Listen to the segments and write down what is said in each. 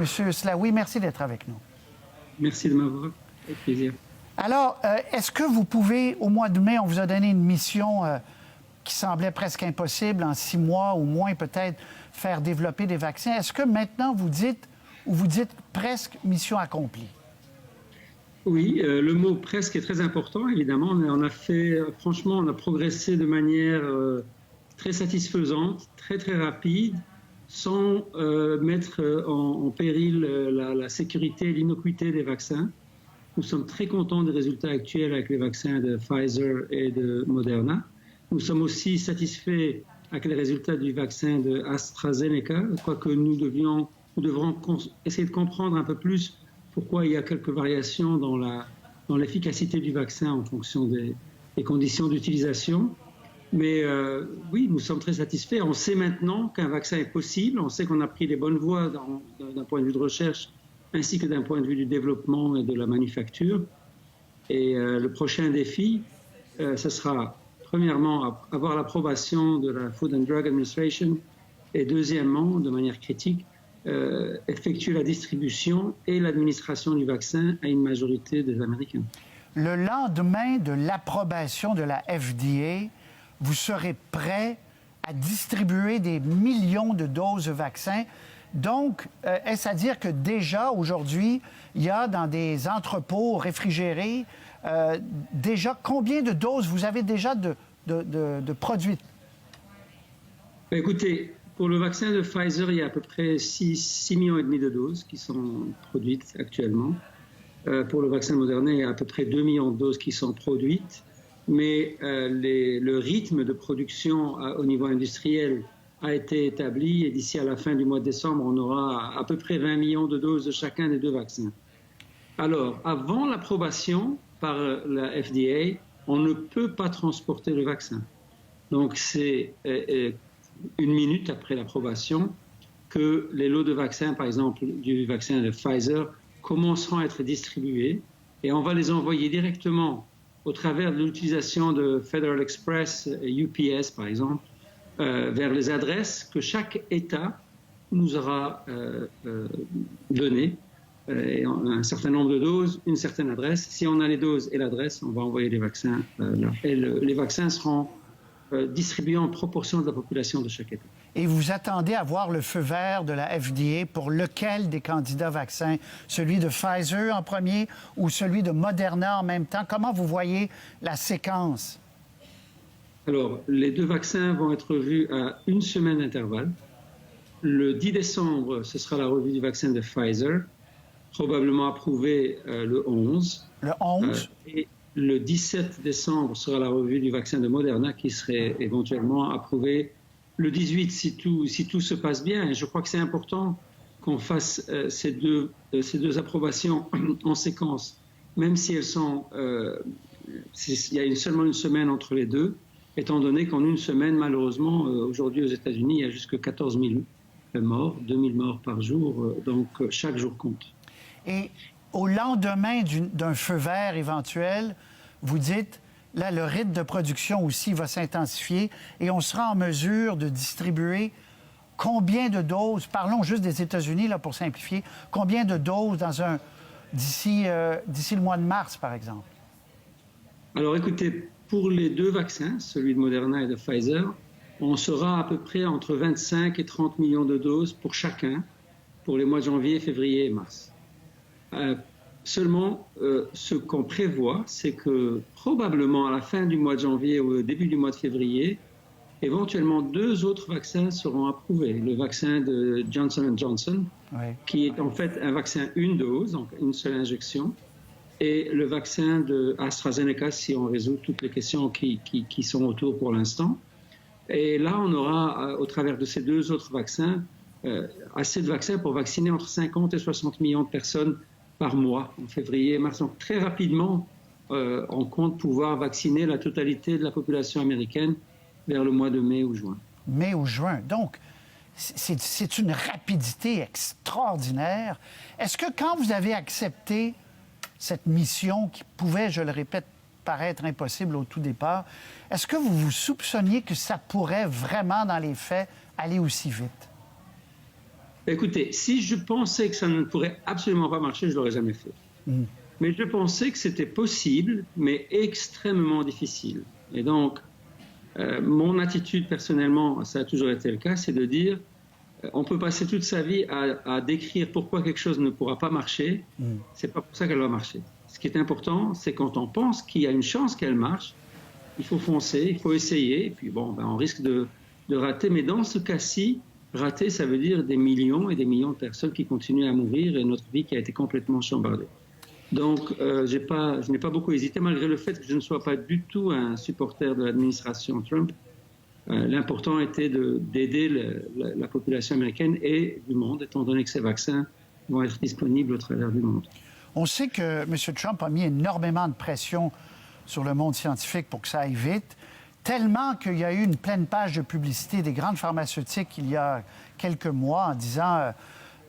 Monsieur Slaoui, merci d'être avec nous. Merci de m'avoir. Avec plaisir. Alors, est-ce que vous pouvez, au mois de mai, on vous a donné une mission qui semblait presque impossible, en 6 mois ou moins peut-être, faire développer des vaccins. Est-ce que maintenant vous dites, ou vous dites presque mission accomplie? Oui, le mot presque est très important, évidemment. On a fait, franchement, on a progressé de manière très satisfaisante, très rapide, sans mettre en péril la sécurité et l'innocuité des vaccins. Nous sommes très contents des résultats actuels avec les vaccins de Pfizer et de Moderna. Nous sommes aussi satisfaits avec les résultats du vaccin de AstraZeneca, quoique nous devrons essayer de comprendre un peu plus pourquoi il y a quelques variations dans l'efficacité du vaccin en fonction des conditions d'utilisation. Mais oui, nous sommes très satisfaits. On sait maintenant qu'un vaccin est possible. On sait qu'on a pris les bonnes voies d'un point de vue de recherche ainsi que d'un point de vue du développement et de la manufacture. Et le prochain défi, ce sera premièrement avoir l'approbation de la Food and Drug Administration et deuxièmement, de manière critique, effectuer la distribution et l'administration du vaccin à une majorité des Américains. Le lendemain de l'approbation de la FDA, vous serez prêt à distribuer des millions de doses de vaccins. Donc, est-ce à dire que déjà, aujourd'hui, il y a dans des entrepôts réfrigérés, déjà combien de doses vous avez déjà de produites? Écoutez, pour le vaccin de Pfizer, il y a à peu près 6,5 millions de doses qui sont produites actuellement. Pour le vaccin Moderna, il y a à peu près 2 millions de doses qui sont produites. Mais le rythme de production au niveau industriel a été établi et d'ici à la fin du mois de décembre, on aura à peu près 20 millions de doses de chacun des deux vaccins. Alors, avant l'approbation par la FDA, on ne peut pas transporter le vaccin. Donc, c'est une minute après l'approbation que les lots de vaccins, par exemple du vaccin de Pfizer, commenceront à être distribués et on va les envoyer directement au travers de l'utilisation de Federal Express, UPS par exemple, vers les adresses que chaque État nous aura données, un certain nombre de doses, une certaine adresse. Si on a les doses et l'adresse, on va envoyer les vaccins là. Et les vaccins seront distribués en proportion de la population de chaque État. Et vous attendez à voir le feu vert de la FDA pour lequel des candidats vaccins? Celui de Pfizer en premier ou celui de Moderna en même temps? Comment vous voyez la séquence? Alors, les deux vaccins vont être vus à 1 semaine d'intervalle. Le 10 décembre, ce sera la revue du vaccin de Pfizer, probablement approuvé le 11. Le 11? Et le 17 décembre sera la revue du vaccin de Moderna qui serait éventuellement approuvé le 18 si tout se passe bien. Et je crois que c'est important qu'on fasse ces deux approbations en séquence, même si elles sont... il y a seulement 1 semaine entre les deux, étant donné qu'en 1 semaine, malheureusement, aujourd'hui aux États-Unis, il y a jusque 14 000 morts, 2 000 morts par jour, donc chaque jour compte. Et au lendemain d'un feu vert éventuel, vous dites, là, le rythme de production aussi va s'intensifier et on sera en mesure de distribuer combien de doses, parlons juste des États-Unis là, pour simplifier, combien de doses d'ici le mois de mars, par exemple? Alors écoutez, pour les deux vaccins, celui de Moderna et de Pfizer, on sera à peu près entre 25 et 30 millions de doses pour chacun pour les mois de janvier, février et mars. Seulement, ce qu'on prévoit, c'est que probablement à la fin du mois de janvier ou au début du mois de février, éventuellement 2 autres vaccins seront approuvés. Le vaccin de Johnson & Johnson, oui, qui est en fait un vaccin 1 dose, donc une seule injection, et le vaccin de AstraZeneca, si on résout toutes les questions qui sont autour pour l'instant. Et là, on aura, au travers de ces 2 autres vaccins, assez de vaccins pour vacciner entre 50 et 60 millions de personnes par mois, en février et mars. Donc très rapidement, on compte pouvoir vacciner la totalité de la population américaine vers le mois de mai ou juin. Mai ou juin. Donc, c'est une rapidité extraordinaire. Est-ce que quand vous avez accepté cette mission qui pouvait, je le répète, paraître impossible au tout départ, est-ce que vous vous soupçonniez que ça pourrait vraiment, dans les faits, aller aussi vite? Écoutez, si je pensais que ça ne pourrait absolument pas marcher, je ne l'aurais jamais fait. Mais je pensais que c'était possible, mais extrêmement difficile. Et donc, mon attitude personnellement, ça a toujours été le cas, c'est de dire, on peut passer toute sa vie à décrire pourquoi quelque chose ne pourra pas marcher. C'est pas pour ça qu'elle va marcher. Ce qui est important, c'est quand on pense qu'il y a une chance qu'elle marche, il faut foncer, il faut essayer, et puis bon, on risque de rater. Mais dans ce cas-ci, rater, ça veut dire des millions et des millions de personnes qui continuent à mourir et notre vie qui a été complètement chambardée. Donc, je n'ai pas beaucoup hésité, malgré le fait que je ne sois pas du tout un supporter de l'administration Trump. L'important était d'aider la population américaine et du monde, étant donné que ces vaccins vont être disponibles au travers du monde. On sait que M. Trump a mis énormément de pression sur le monde scientifique pour que ça aille vite, tellement qu'il y a eu une pleine page de publicité des grandes pharmaceutiques il y a quelques mois en disant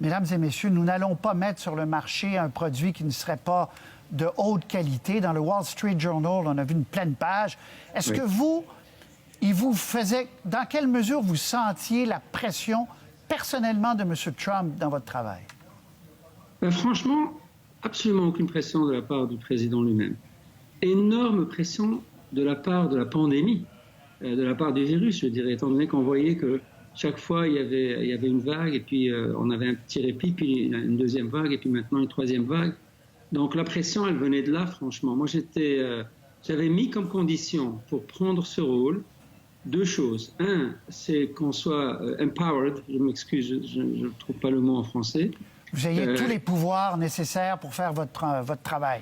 Mesdames et messieurs, nous n'allons pas mettre sur le marché un produit qui ne serait pas de haute qualité. Dans le Wall Street Journal, on a vu une pleine page. Est-ce que il vous faisait... Dans quelle mesure vous sentiez la pression personnellement de M. Trump dans votre travail? Franchement, absolument aucune pression de la part du président lui-même. Énorme pression de la part de la pandémie, de la part du virus, je dirais, étant donné qu'on voyait que chaque fois, il y avait une vague, et puis on avait un petit répit, puis une deuxième vague, et puis maintenant une troisième vague. Donc la pression, elle venait de là, franchement. Moi, j'avais mis comme condition pour prendre ce rôle deux choses. Un, c'est qu'on soit empowered, je m'excuse, je ne trouve pas le mot en français. Vous ayez tous les pouvoirs nécessaires pour faire votre travail.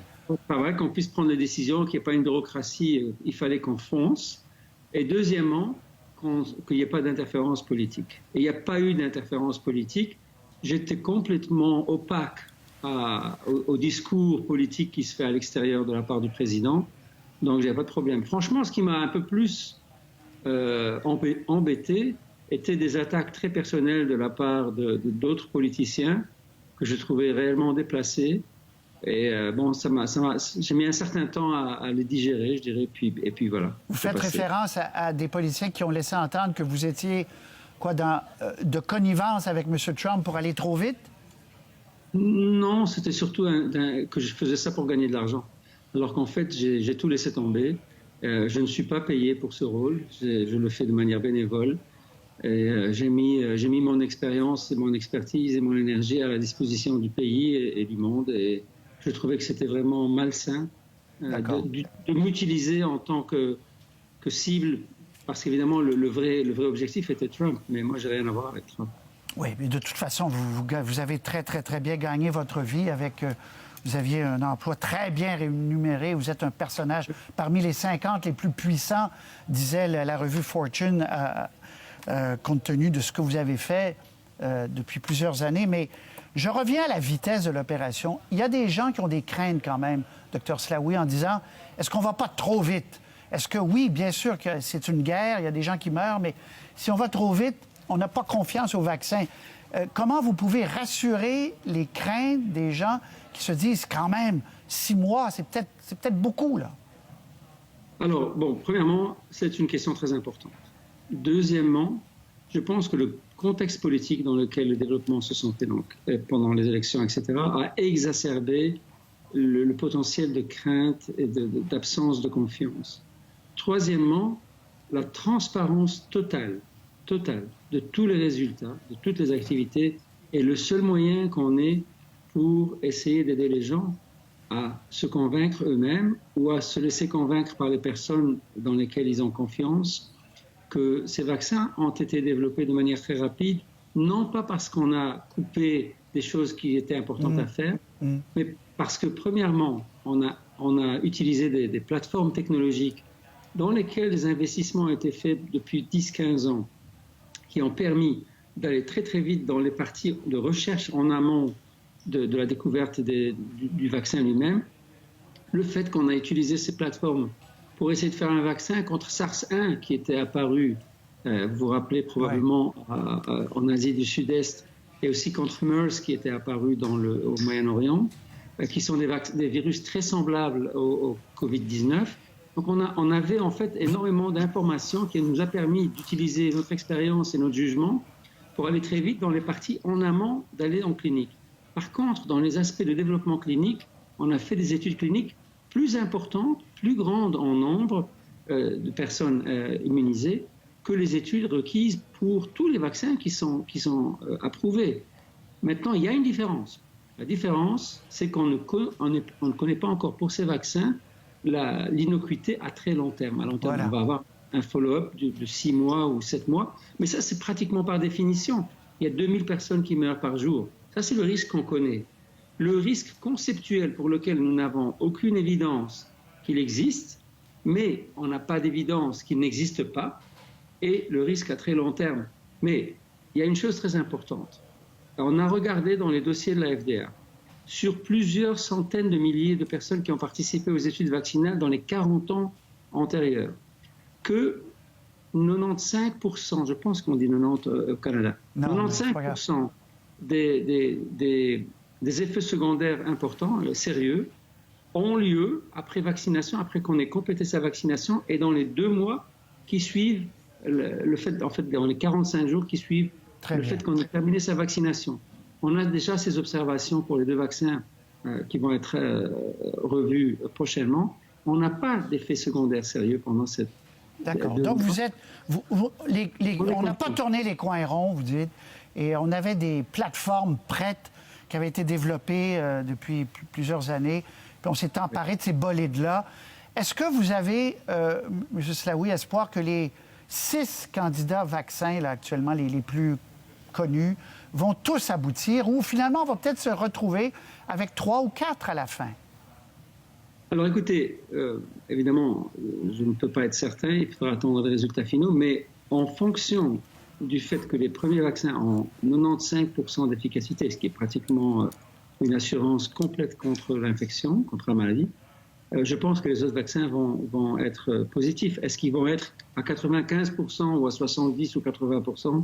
Qu'on puisse prendre les décisions, qu'il n'y ait pas une bureaucratie, il fallait qu'on fonce. Et deuxièmement, qu'il n'y ait pas d'interférence politique. Et il n'y a pas eu d'interférence politique. J'étais complètement opaque au discours politique qui se fait à l'extérieur de la part du président. Donc, j'ai pas de problème. Franchement, ce qui m'a un peu plus embêté étaient des attaques très personnelles de la part d'autres politiciens que je trouvais réellement déplacées. Et bon, j'ai mis un certain temps à les digérer, je dirais, et puis voilà. Vous faites référence à des politiciens qui ont laissé entendre que vous étiez de connivence avec M. Trump pour aller trop vite? Non, c'était surtout que je faisais ça pour gagner de l'argent. Alors qu'en fait, j'ai tout laissé tomber. Je ne suis pas payé pour ce rôle. Je le fais de manière bénévole. Et j'ai mis mon expérience et mon expertise et mon énergie à la disposition du pays et du monde. Et je trouvais que c'était vraiment malsain de m'utiliser en tant que cible, parce qu'évidemment, le vrai objectif était Trump, mais moi, j'ai rien à voir avec Trump. Oui, mais de toute façon, vous avez très, très, très bien gagné votre vie avec... vous aviez un emploi très bien rémunéré. Vous êtes un personnage parmi les 50 les plus puissants, disait la revue Fortune, compte tenu de ce que vous avez fait depuis plusieurs années. Mais je reviens à la vitesse de l'opération. Il y a des gens qui ont des craintes quand même, Dr Slaoui, en disant, est-ce qu'on ne va pas trop vite? Est-ce que oui, bien sûr que c'est une guerre, il y a des gens qui meurent, mais si on va trop vite, on n'a pas confiance au vaccin. Comment vous pouvez rassurer les craintes des gens qui se disent quand même 6 mois, c'est peut-être beaucoup, là? Alors, bon, premièrement, c'est une question très importante. Deuxièmement, je pense que le contexte politique dans lequel le développement se sentait donc, pendant les élections, etc., a exacerbé le potentiel de crainte et d'absence de confiance. Troisièmement, la transparence totale de tous les résultats, de toutes les activités, est le seul moyen qu'on ait pour essayer d'aider les gens à se convaincre eux-mêmes ou à se laisser convaincre par les personnes dans lesquelles ils ont confiance que ces vaccins ont été développés de manière très rapide, non pas parce qu'on a coupé des choses qui étaient importantes à faire, mais parce que, premièrement, on a utilisé des plateformes technologiques dans lesquelles des investissements ont été faits depuis 10-15 ans, qui ont permis d'aller très très vite dans les parties de recherche en amont de la découverte du vaccin lui-même. Le fait qu'on a utilisé ces plateformes pour essayer de faire un vaccin contre SARS-1 qui était apparu, vous vous rappelez probablement, en Asie du Sud-Est, et aussi contre MERS qui était apparu au Moyen-Orient, qui sont des virus très semblables au Covid-19. Donc on avait en fait énormément d'informations qui nous a permis d'utiliser notre expérience et notre jugement pour aller très vite dans les parties en amont d'aller en clinique. Par contre, dans les aspects de développement clinique, on a fait des études cliniques plus importantes, plus grandes en nombre de personnes immunisées que les études requises pour tous les vaccins qui sont approuvés. Maintenant, il y a une différence. La différence, c'est qu'on ne connaît pas encore pour ces vaccins l'innocuité à très long terme. À long terme, on va avoir un follow-up de 6 mois ou 7 mois, mais ça, c'est pratiquement par définition. Il y a 2000 personnes qui meurent par jour. Ça, c'est le risque qu'on connaît. Le risque conceptuel pour lequel nous n'avons aucune évidence qu'il existe, mais on n'a pas d'évidence qu'il n'existe pas, et le risque à très long terme. Mais il y a une chose très importante. On a regardé dans les dossiers de la FDA sur plusieurs centaines de milliers de personnes qui ont participé aux études vaccinales dans les 40 ans antérieurs, que 95%, je pense qu'on dit 90 au Canada, non, 95% des effets secondaires importants, sérieux, ont lieu après vaccination, après qu'on ait complété sa vaccination et dans les 2 mois qui suivent le fait, en fait, dans les 45 jours qui suivent fait qu'on ait terminé sa vaccination. On a déjà ces observations pour les 2 vaccins qui vont être revus prochainement. On n'a pas d'effets secondaires sérieux pendant cette... D'accord. Donc, on n'a pas tourné les coins ronds, vous dites, et on avait des plateformes prêtes qui avaient été développées depuis plusieurs années, puis on s'est emparé de ces bolides-là. Est-ce que vous avez, M. Slaoui, espoir que les 6 candidats vaccins, là, actuellement, les plus connus, vont tous aboutir, ou finalement, on va peut-être se retrouver avec 3 ou 4 à la fin? Alors écoutez, évidemment, je ne peux pas être certain, il faudra attendre les résultats finaux, mais en fonction du fait que les premiers vaccins ont 95% d'efficacité, ce qui est pratiquement une assurance complète contre l'infection, contre la maladie, je pense que les autres vaccins vont être positifs. Est-ce qu'ils vont être à 95% ou à 70 ou 80%?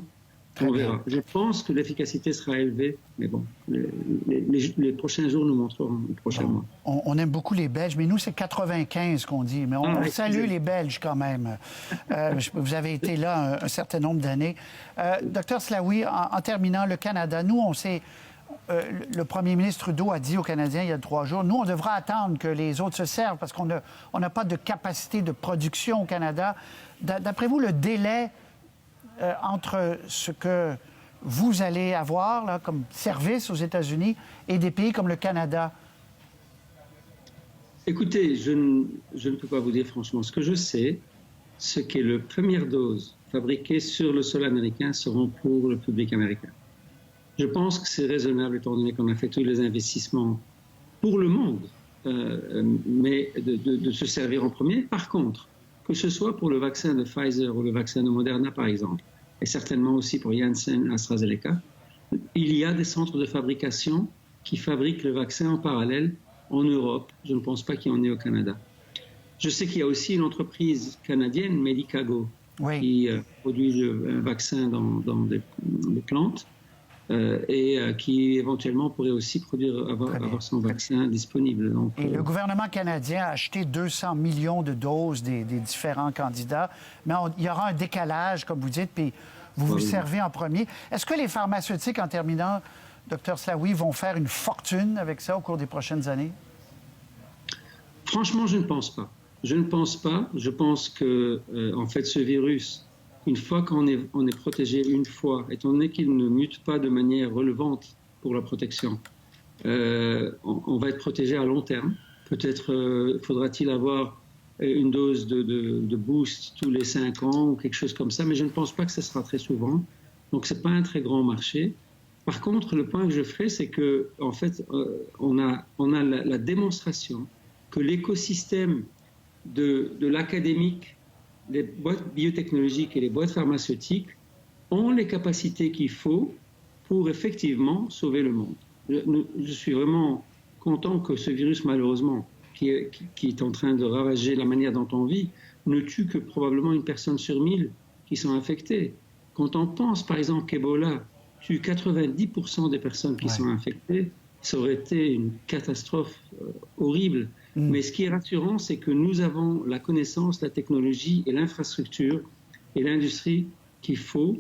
On verra. Je pense que l'efficacité sera élevée, mais bon, les prochains jours nous montreront, les prochains mois. On aime beaucoup les Belges, mais nous, c'est 95 qu'on dit. Mais on salue les Belges quand même. Vous avez été là un certain nombre d'années. Docteur Slaoui, en terminant, le Canada, nous, on sait... le premier ministre Trudeau a dit aux Canadiens il y a 3 jours, nous, on devra attendre que les autres se servent parce qu'on n'a pas de capacité de production au Canada. D'après vous, le délai entre ce que vous allez avoir là, comme service aux États-Unis et des pays comme le Canada? Écoutez, je ne peux pas vous dire franchement. Ce que je sais, c'est que les premières doses fabriquées sur le sol américain seront pour le public américain. Je pense que c'est raisonnable étant donné qu'on a fait tous les investissements pour le monde, mais de se servir en premier. Par contre, que ce soit pour le vaccin de Pfizer ou le vaccin de Moderna, par exemple, et certainement aussi pour Janssen, AstraZeneca, il y a des centres de fabrication qui fabriquent le vaccin en parallèle en Europe. Je ne pense pas qu'il y en ait au Canada. Je sais qu'il y a aussi une entreprise canadienne, Medicago, qui produit un vaccin dans des plantes et qui éventuellement pourrait aussi avoir son vaccin disponible. Donc, et le gouvernement canadien a acheté 200 millions de doses des différents candidats, mais il y aura un décalage, comme vous dites, puis vous servez en premier. Est-ce que les pharmaceutiques, en terminant, Dr Slaoui, vont faire une fortune avec ça au cours des prochaines années? Franchement, je ne pense pas. Je ne pense pas. Je pense que, en fait, ce virus, une fois qu'on est protégé une fois, étant donné qu'il ne mute pas de manière relevante pour la protection, on va être protégé à long terme. Peut-être faudra-t-il avoir une dose de boost tous les 5 ans ou quelque chose comme ça, mais je ne pense pas que ce sera très souvent. Donc, ce n'est pas un très grand marché. Par contre, le point que je ferai, c'est que, en fait, on a la démonstration que l'écosystème de l'académique, les boîtes biotechnologiques et les boîtes pharmaceutiques ont les capacités qu'il faut pour effectivement sauver le monde. Je suis vraiment content que ce virus, malheureusement, qui est en train de ravager la manière dont on vit, ne tue que probablement 1 personne sur 1000 qui sont infectées. Quand on pense, par exemple, qu'Ebola tue 90% des personnes qui sont infectées, ça aurait été une catastrophe horrible. Mais ce qui est rassurant, c'est que nous avons la connaissance, la technologie et l'infrastructure et l'industrie qu'il faut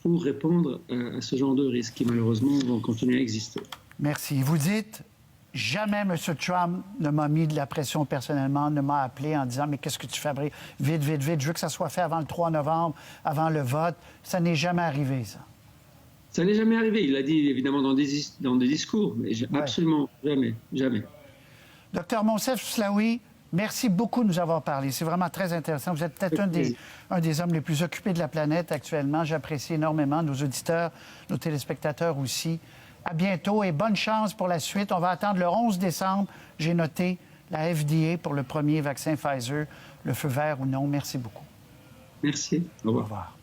pour répondre à ce genre de risques qui malheureusement vont continuer à exister. Merci. Vous dites, jamais M. Trump ne m'a mis de la pression personnellement, ne m'a appelé en disant « Mais qu'est-ce que tu fabriques? Vite, vite, vite, je veux que ça soit fait avant le 3 novembre, avant le vote. » Ça n'est jamais arrivé, ça. Ça n'est jamais arrivé. Il l'a dit évidemment dans des discours, mais absolument jamais, jamais. Docteur Moncef Slaoui, merci beaucoup de nous avoir parlé. C'est vraiment très intéressant. Vous êtes peut-être un des hommes les plus occupés de la planète actuellement. J'apprécie énormément nos auditeurs, nos téléspectateurs aussi. À bientôt et bonne chance pour la suite. On va attendre le 11 décembre. J'ai noté la FDA pour le premier vaccin Pfizer, le feu vert ou non. Merci beaucoup. Merci. Au revoir. Au revoir.